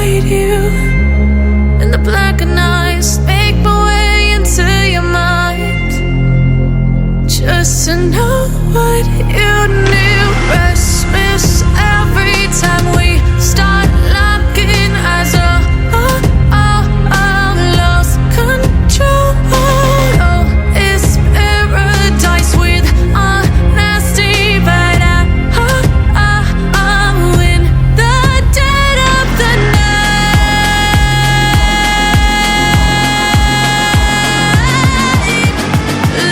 inside you, and the blackened eyes make my way into your mind, just to know what you knew. Restless every time we start locking eyes. Lost control. Oh, it's paradise with honesty, but I'm in the dead of the night.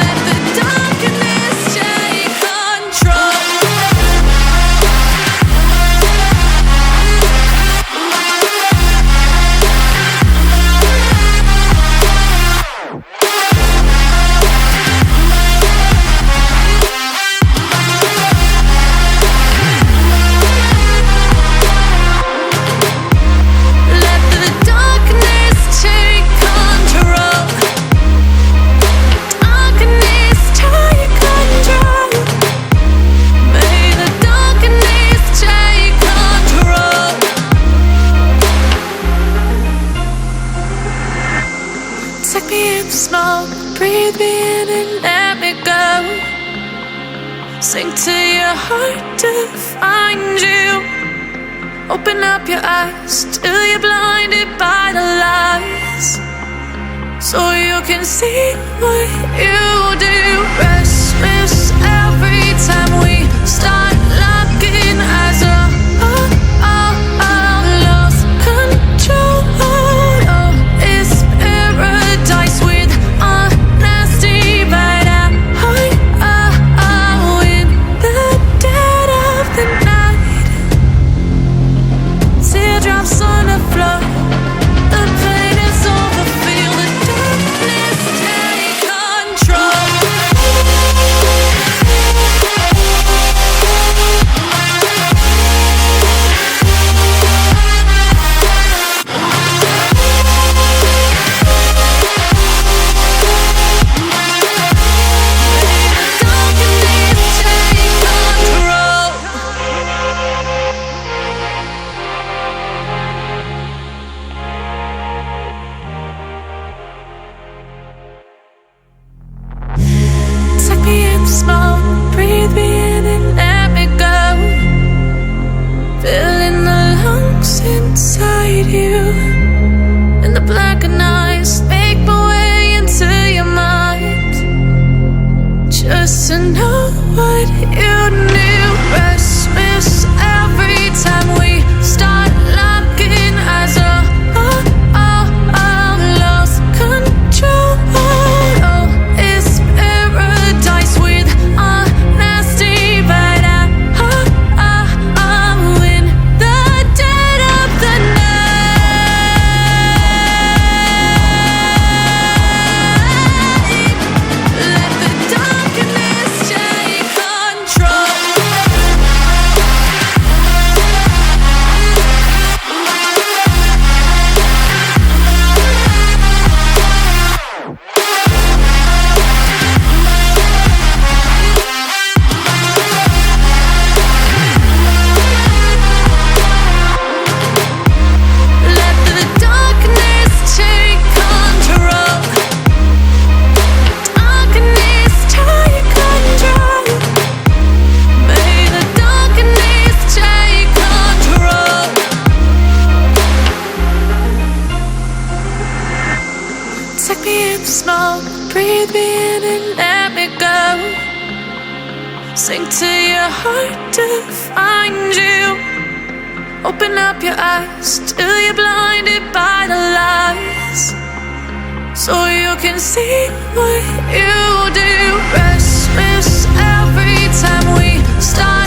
Let the darkness take control. Let the darkness take control. Darkness take control. May the darkness take control. Take me in the smoke, breathe me in and let me go. Sink to your heart to find you. Open up your eyes till you're blinded by the lies, so you can see what you do. Restless every time we start locking eyes. Lost control. Oh, it's paradise with honesty, but I'm in the dead of the night. Teardrops on the floor. The pain is over. Feel the darkness take control. Take me in the smoke, breathe me in and let me go. Filling the lungs inside you, and the blackened eyes make my way into your mind, just to know what you knew. Restless every time we start locking eyes. Lost control. Oh, it's paradise with honesty, but I'm in the dead of the night. Let the darkness take control. Let the darkness take control. Darkness take control. May the darkness take control. Take me in the smoke, breathe me in and let me go. Sink to your heart to find you. Open up your eyes till you're blinded by the lies, so you can see what you do. Restless every time we start